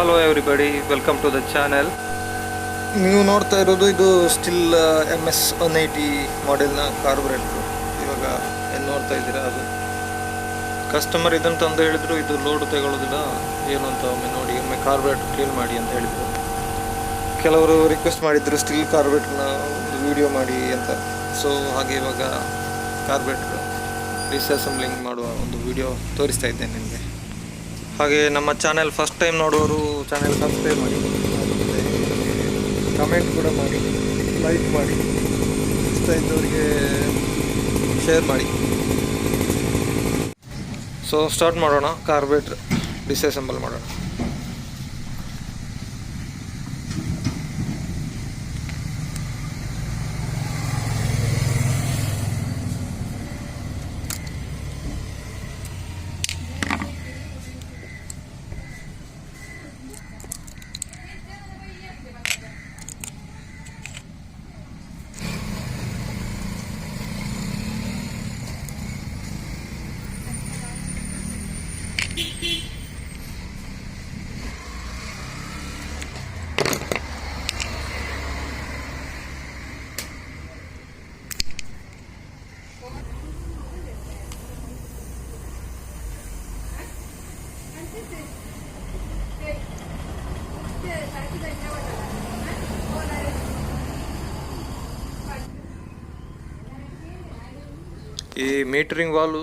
Hello everybody, welcome to the channel. ನೀವು ನೋಡ್ತಾ ಇರೋದು ಇದು ಸ್ಟಿಲ್ MS 180 ಮಾಡೆಲ್ನ ಕಾರ್ಬೊರೇಟ್ರು. ಇವಾಗ ಏನು ನೋಡ್ತಾ ಇದ್ದೀರಾ, ಅದು ಕಸ್ಟಮರ್ ಇದನ್ನು ತಂದು ಹೇಳಿದ್ರು ಇದು ಲೋಡ್ ತಗೊಳ್ಳೋದಿಲ್ಲ ಏನು ಅಂತ, ಒಮ್ಮೆ ನೋಡಿ, ಒಮ್ಮೆ ಕಾರ್ಬೊರೇಟ್ರ್ ಕ್ಲೀನ್ ಮಾಡಿ ಅಂತ ಹೇಳಿದರು. ಕೆಲವರು ರಿಕ್ವೆಸ್ಟ್ ಮಾಡಿದ್ರು ಸ್ಟಿಲ್ ಕಾರ್ಬೊರೇಟ್ರನ್ನ ಒಂದು ವಿಡಿಯೋ ಮಾಡಿ ಅಂತ. ಸೊ ಹಾಗೆ ಇವಾಗ ಕಾರ್ಬೊರೇಟ್ರ್ ಡಿಸ್ಅಸೆಂಬ್ಲಿಂಗ್ ಮಾಡುವ ಒಂದು ವಿಡಿಯೋ ತೋರಿಸ್ತಾ ಇದ್ದೇನೆ ನಿಮಗೆ. ಹಾಗೆ ನಮ್ಮ ಚಾನೆಲ್ ಫಸ್ಟ್ ಟೈಮ್ ನೋಡುವವರು ಚಾನೆಲ್ ಸಬ್ಸ್ಕ್ರೈಬ್ ಮಾಡಿ, ಕಮೆಂಟ್ ಕೂಡ ಮಾಡಿ, ಲೈಕ್ ಮಾಡಿ, ಇಷ್ಟ ಇದ್ದವರಿಗೆ ಶೇರ್ ಮಾಡಿ. ಸೊ ಸ್ಟಾರ್ಟ್ ಮಾಡೋಣ, ಕಾರ್ಬೊರೇಟ್ರ್ ಡಿಸ್ಅಸೆಂಬಲ್ ಮಾಡೋಣ. ಈ ಮೀಟರಿಂಗ್ ವಾಲ್ವ್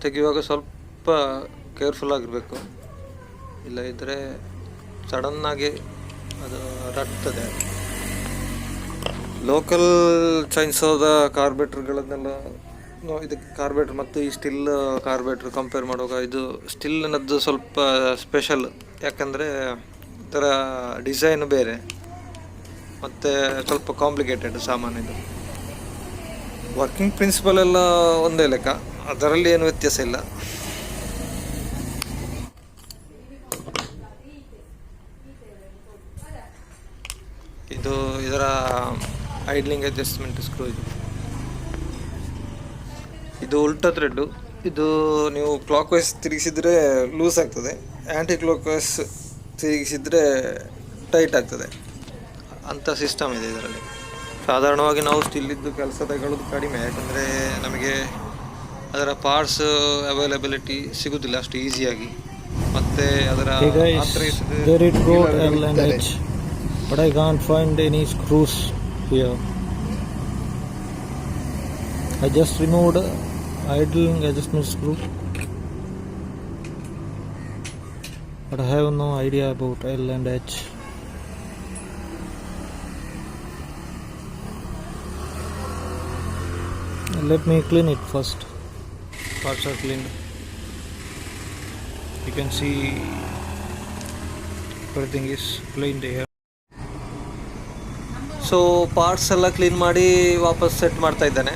ತೆಗೆಯುವಾಗ ಸ್ವಲ್ಪ ಕೇರ್ಫುಲ್ ಆಗಿರಬೇಕು, ಇಲ್ಲ ಇದ್ದರೆ ಸಡನ್ನಾಗಿ ಅದು ರಟ್ತದೆ. ಲೋಕಲ್ ಚೈನ್ಸೋದ ಕಾರ್ಬೊರೇಟ್ರ್ಗಳನ್ನೆಲ್ಲ ಇದಕ್ಕೆ ಕಾರ್ಬೊರೇಟ್ರ್ ಮತ್ತು ಈ ಸ್ಟಿಲ್ ಕಾರ್ಬೊರೇಟ್ರ್ ಕಂಪೇರ್ ಮಾಡುವಾಗ ಇದು ಸ್ಟಿಲ್ನದ್ದು ಸ್ವಲ್ಪ ಸ್ಪೆಷಲ್. ಯಾಕಂದರೆ ಇದರ ಡಿಸೈನು ಬೇರೆ ಮತ್ತು ಸ್ವಲ್ಪ ಕಾಂಪ್ಲಿಕೇಟೆಡ್ ಸಾಮಾನು. ಇದು ವರ್ಕಿಂಗ್ ಪ್ರಿನ್ಸಿಪಲ್ ಎಲ್ಲ ಒಂದೇ ಲೆಕ್ಕ, ಅದರಲ್ಲಿ ಏನು ವ್ಯತ್ಯಾಸ ಇಲ್ಲ. ಇದು ಇದರ ಐಡ್ಲಿಂಗ್ ಅಡ್ಜಸ್ಟ್ಮೆಂಟ್ ಸ್ಕ್ರೂ. ಇದು ಉಲ್ಟಾ ಥ್ರೆಡ್ಡು. ಇದು ನೀವು ಕ್ಲಾಕ್ ವೈಸ್ ತಿರುಗಿಸಿದರೆ ಲೂಸ್ ಆಗ್ತದೆ, ಆ್ಯಂಟಿ ಕ್ಲಾಕ್ ವೈಸ್ ತಿರುಗಿಸಿದರೆ ಟೈಟ್ ಆಗ್ತದೆ. ಅಂಥ ಸಿಸ್ಟಮ್ ಇದೆ ಇದರಲ್ಲಿ. ಸಾಧಾರಣವಾಗಿ ನಾವು ಸ್ಟಿಲ್ಲಿದ್ದು ಕೆಲಸ ತಗೊಳ್ಳೋದು ಕಡಿಮೆ, ಯಾಕಂದರೆ ನಮಗೆ ಅದರ ಪಾರ್ಟ್ಸ್ ಅವೈಲಬಿಲಿಟಿ ಸಿಗೋದಿಲ್ಲ ಅಷ್ಟು ಈಸಿಯಾಗಿ. ಮತ್ತು ಅದರ but I can't find any screws here. I just removed idling adjustment screw, but I have no idea about L and H. Let me clean it first. Parts are cleaned. You can see everything is cleaned here. So parts ಎಲ್ಲ clean ಮಾಡಿ ವಾಪಸ್ set ಮಾಡ್ತಾ ಇದ್ದಾನೆ.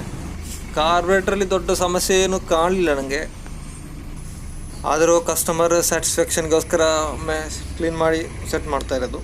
ಕಾರ್ಬೊರೇಟ್ರಲ್ಲಿ ದೊಡ್ಡ ಸಮಸ್ಯೆ ಏನು ಕಾಣಲಿಲ್ಲ ನನಗೆ, ಆದರೂ ಕಸ್ಟಮರ್ ಸ್ಯಾಟಿಸ್ಫ್ಯಾಕ್ಷನ್ಗೋಸ್ಕರ ಒಮ್ಮೆ ಕ್ಲೀನ್ ಮಾಡಿ ಸೆಟ್ ಮಾಡ್ತಾ ಇರೋದು.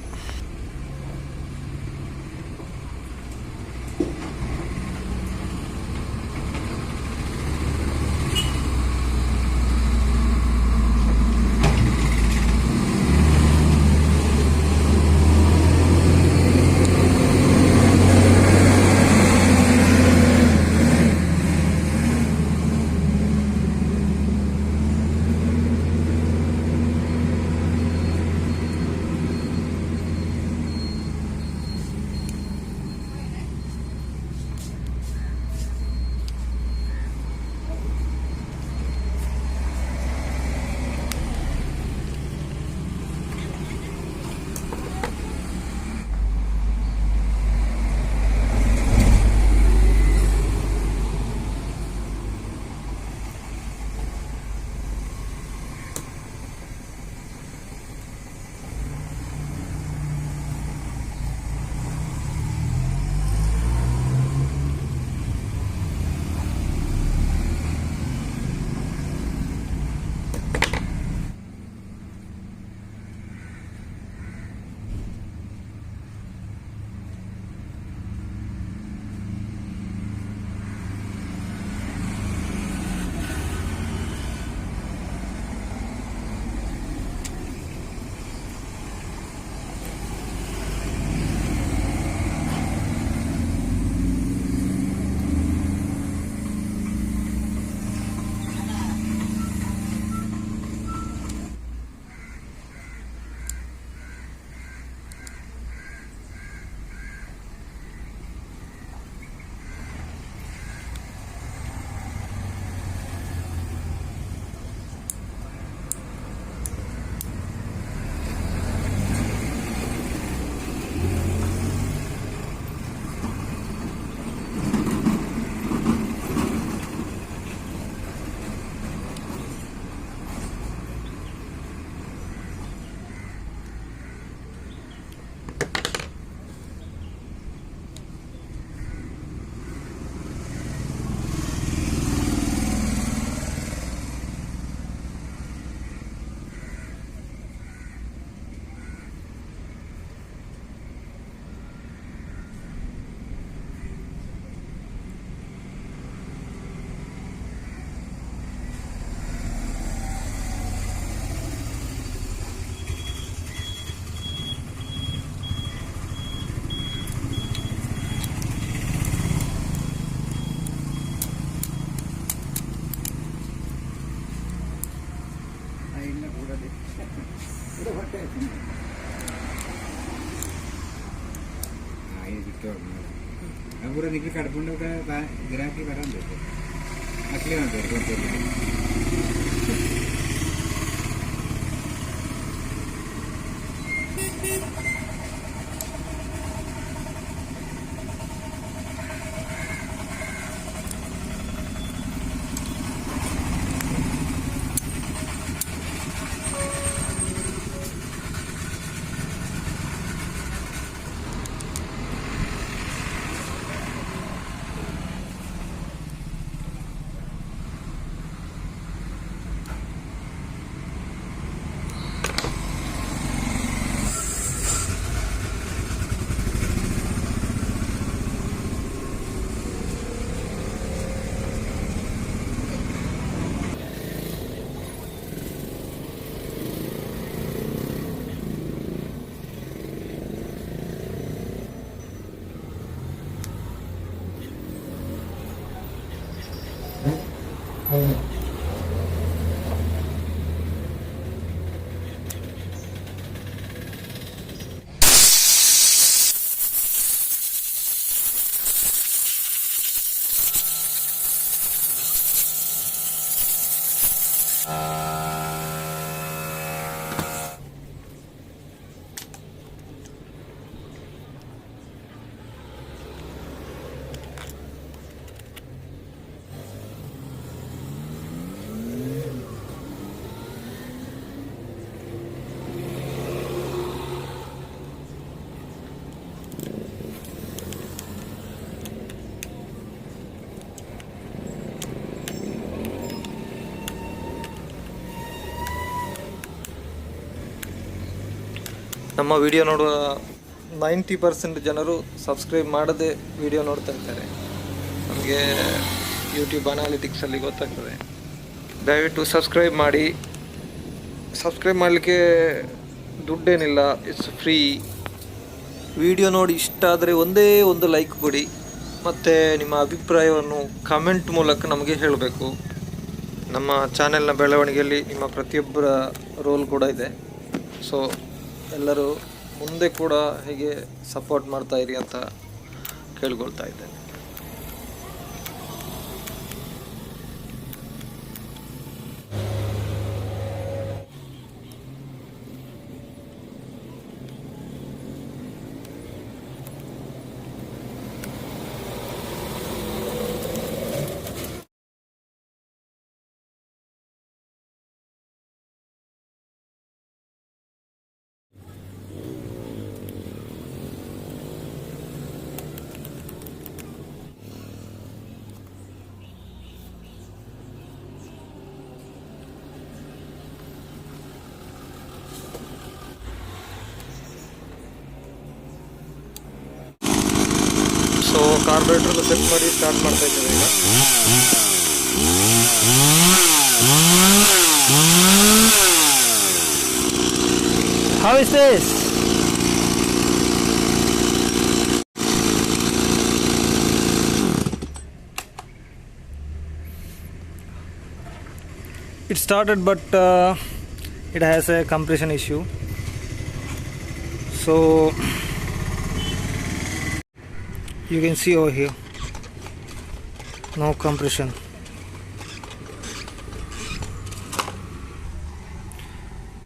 पूरा निकल कड़पुंड गिराकी वरान देते अगले ನಮ್ಮ ವಿಡಿಯೋ ನೋಡುವ 90% ಜನರು ಸಬ್ಸ್ಕ್ರೈಬ್ ಮಾಡದೆ ವಿಡಿಯೋ ನೋಡ್ತಾ ಇರ್ತಾರೆ. ನಮಗೆ ಯೂಟ್ಯೂಬ್ ಅನಾಲಿಟಿಕ್ಸಲ್ಲಿ ಗೊತ್ತಾಗ್ತದೆ. ದಯವಿಟ್ಟು ಸಬ್ಸ್ಕ್ರೈಬ್ ಮಾಡಿ. ಸಬ್ಸ್ಕ್ರೈಬ್ ಮಾಡಲಿಕ್ಕೆ ದುಡ್ಡೇನಿಲ್ಲ, ಇಟ್ಸ್ ಫ್ರೀ. ವಿಡಿಯೋ ನೋಡಿ ಇಷ್ಟ ಆದರೆ ಒಂದೇ ಒಂದು ಲೈಕ್ ಕೊಡಿ, ಮತ್ತು ನಿಮ್ಮ ಅಭಿಪ್ರಾಯವನ್ನು ಕಮೆಂಟ್ ಮೂಲಕ ನಮಗೆ ಹೇಳಬೇಕು. ನಮ್ಮ ಚಾನೆಲ್ನ ಬೆಳವಣಿಗೆಯಲ್ಲಿ ನಿಮ್ಮ ಪ್ರತಿಯೊಬ್ಬರ ರೋಲ್ ಕೂಡ ಇದೆ. ಸೊ ಎಲ್ಲರೂ ಮುಂದೆ ಕೂಡ ಹೀಗೆ ಸಪೋರ್ಟ್ ಮಾಡ್ತಾ ಇರಿ ಅಂತ ಕೇಳ್ಕೊಳ್ತಾ ಇದ್ದೇನೆ. ಸೊ ಕಾರ್ಬೊರೇಟರ್ ಸೆಟ್ ಮಾಡಿ ಸ್ಟಾರ್ಟ್ ಮಾಡ್ತಾ ಇದ್ದೇವೆ ಈಗ. How is this? It started, but it has a compression issue. So you can see over here, no compression.